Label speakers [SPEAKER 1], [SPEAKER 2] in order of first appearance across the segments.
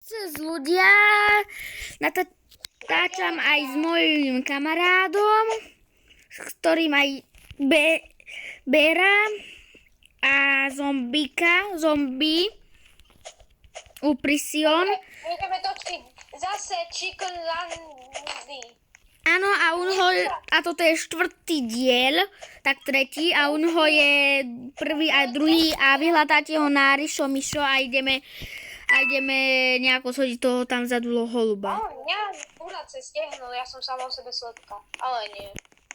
[SPEAKER 1] Cez ľudia, natáčam aj s mojím kamarádom, s ktorým aj Bera a zombie, Uprision.
[SPEAKER 2] Ideme točiť zase Chicken Landy.
[SPEAKER 1] Áno, a toto je 4. diel, tak 3. a unho je 1. a 2. a vyhľadáte ho na Rišo Mišo a ideme nejako shodiť toho tam vzadu holuba.
[SPEAKER 2] Mňa kurace stiahnu, ja som sama o sebe sladká, ale nie.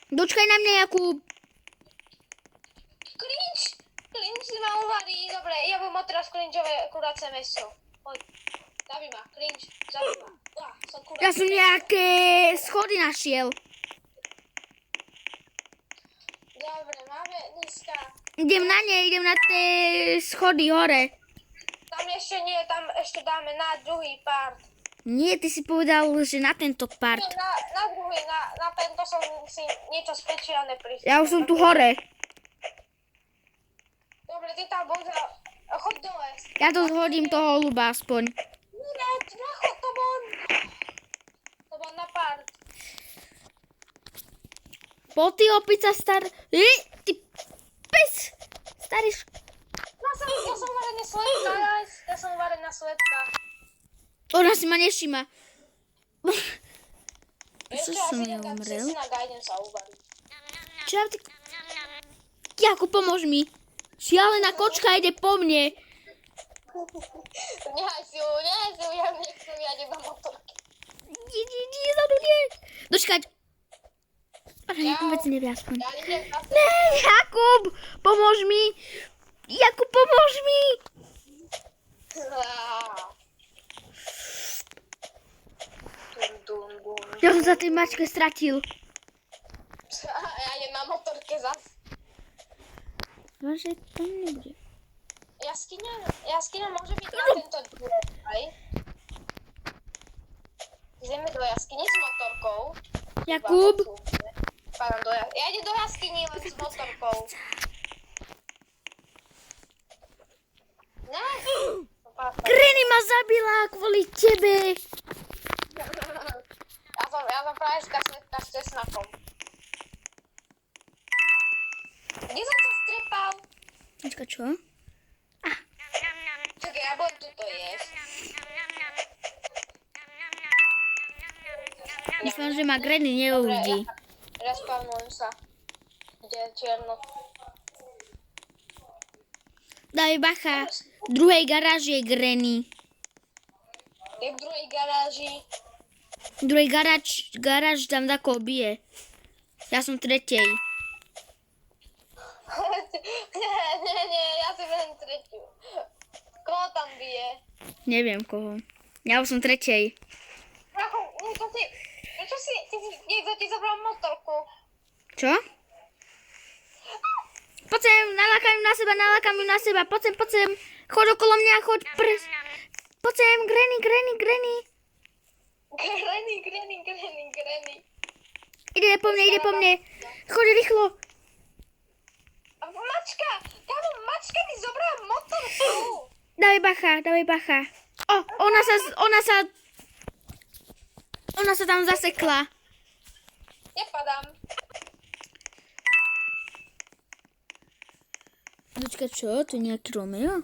[SPEAKER 1] Dočkaj na mňa, Jakub.
[SPEAKER 2] Cringe si ma uvarí, dobre, ja budem teraz cringeové kurace meso. Poď, zabij ma, cringe, zabij ma. Som kurace.
[SPEAKER 1] Ja som nejaké schody našiel.
[SPEAKER 2] Dobre, máme dneska.
[SPEAKER 1] Idem na tie schody hore.
[SPEAKER 2] Tam ešte nie, tam ešte dáme na druhý part.
[SPEAKER 1] Nie, ty si povedal, že na tento part.
[SPEAKER 2] Na druhý, na tento som si niečo špeciálne prišiel.
[SPEAKER 1] Ja už som tu hore.
[SPEAKER 2] Dobre, ty tam buď, choď dole.
[SPEAKER 1] Ja to zhodím toho holuba aspoň.
[SPEAKER 2] Nie, nechod to von. To bol na part.
[SPEAKER 1] Poď ty opica ty pes! Starý
[SPEAKER 2] Ja som uvarená sledka, guys. Ja som uvarená sledka.
[SPEAKER 1] Ona si ma nevšíma.
[SPEAKER 2] Ešte
[SPEAKER 1] som
[SPEAKER 2] asi
[SPEAKER 1] ja
[SPEAKER 2] taká
[SPEAKER 1] umrel?
[SPEAKER 2] cesna gajdem sa uvariť.
[SPEAKER 1] Čo ty... Jakub, pomôž mi. Šialená kočka ide po mne.
[SPEAKER 2] Nehaj si ju, ja nechcem, ja nemám motorky.
[SPEAKER 1] Nie, zadu nie. Dočkať. Ja vôbec neviem aspoň.
[SPEAKER 2] Ja idem na
[SPEAKER 1] Ne, Jakub, pomôž mi. Jakub, pomôž mi. Ja som sa tej mačke stratil.
[SPEAKER 2] Ja idem na motorke zas.
[SPEAKER 1] Váže, to nebude.
[SPEAKER 2] Jaskyňa môže byť na tento dvor, aj? Ideme do jaskyne s motorkou.
[SPEAKER 1] Jakub.
[SPEAKER 2] Ja idem do jaskyni len s motorkou. Ne?
[SPEAKER 1] Granny ma zabila kvôli tebe.
[SPEAKER 2] Ja som frajerská sledka s česnakom. Kde som sa strepal?
[SPEAKER 1] Počka, čo?
[SPEAKER 2] Čakaj, ja budem tuto jesť.
[SPEAKER 1] Myslím, že ma Granny neuvidí.
[SPEAKER 2] Respawnujem sa. Kde je čierno?
[SPEAKER 1] Daj bacha. V druhej garáži je Granny.
[SPEAKER 2] Je v druhej garáži.
[SPEAKER 1] V druhej garáži tam tako bije. Ja som v 3.
[SPEAKER 2] Nie, ja si len tretiu. Koho tam bije?
[SPEAKER 1] Neviem koho. Ja už som v 3.
[SPEAKER 2] Prečo si niekto ti zabral motorku?
[SPEAKER 1] Čo? Poď sem, nalákam ju na seba, poď sem. Choď okolo mňa, choď prs. Poď sem, Granny.
[SPEAKER 2] Granny.
[SPEAKER 1] Ide po mne. Choď rýchlo.
[SPEAKER 2] Mačka mi zobrala motorku.
[SPEAKER 1] Dávaj bacha. Ona sa tam zasekla.
[SPEAKER 2] Nepadám.
[SPEAKER 1] Počkaj, čo? To je nejaký Romeo?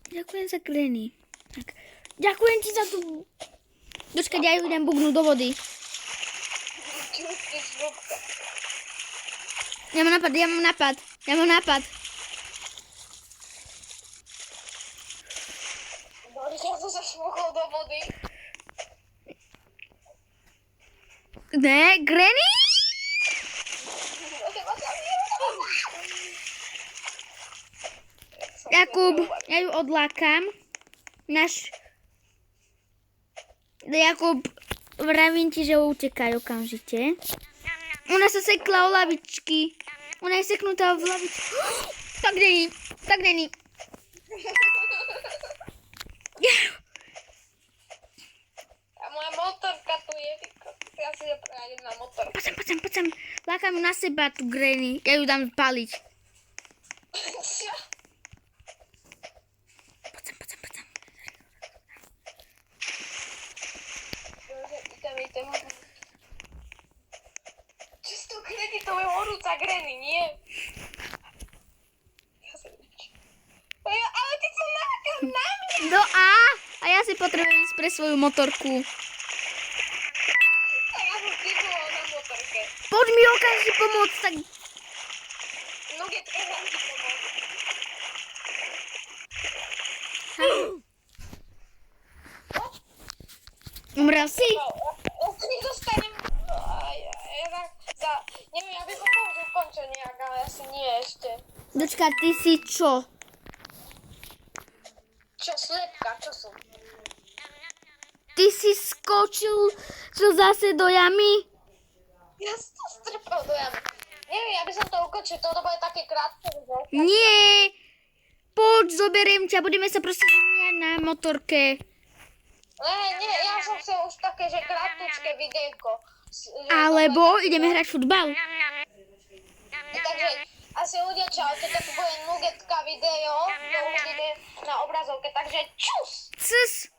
[SPEAKER 1] Ďakujem za Granny. Tak. Ďakujem ti za tú... Počkaj, ja ju idem bugnúť do vody. Ja mám nápad.
[SPEAKER 2] Ja som sa šmuchol do vody.
[SPEAKER 1] Ne, Granny? Jakub, ja ju odlákam. Jakub, vravím ti, že utekaj okamžite. Ona sa sekla o lavičky. Ona je seknutá v lavičky. Tak není.
[SPEAKER 2] A moja motorka tu je. Ja si neprejdem na motorku.
[SPEAKER 1] Poď sem. Lákam ju na seba, tú Granny. Ja ju dám paliť.
[SPEAKER 2] Čo?
[SPEAKER 1] Poď sem.
[SPEAKER 2] Idem. Čo s tou kreditovou horúca Granny, nie? Ja sa nič. Ale ty som nahákal na mňa!
[SPEAKER 1] No a ja si potrebujem ísť pre svoju motorku.
[SPEAKER 2] A ja som vybola na motorke.
[SPEAKER 1] Poď mi okamžite pomôcť, tak...
[SPEAKER 2] Nugetka vám ti pomôcť.
[SPEAKER 1] Umrel si?
[SPEAKER 2] Nedostanem... Neviem, ja by som to už ukončil nejak, ale asi nie ešte.
[SPEAKER 1] Dočka, ty si čo?
[SPEAKER 2] Čo, slepka, čo som?
[SPEAKER 1] Ty si skočil zase do jamy?
[SPEAKER 2] Ja som to strpal do jamy. Neviem, ja by som to ukončil, toto bude také krátke.
[SPEAKER 1] Nie! Poď, zoberiem ťa, budeme sa proste vymieňať na motorke.
[SPEAKER 2] Nie, ja som chcel už také, že krátke videjko.
[SPEAKER 1] Alebo ideme hrať futbal.
[SPEAKER 2] Takže asi ľudia, čaute, to bude nugetka video, to uvidíte na obrazovke, takže čus!
[SPEAKER 1] Cs!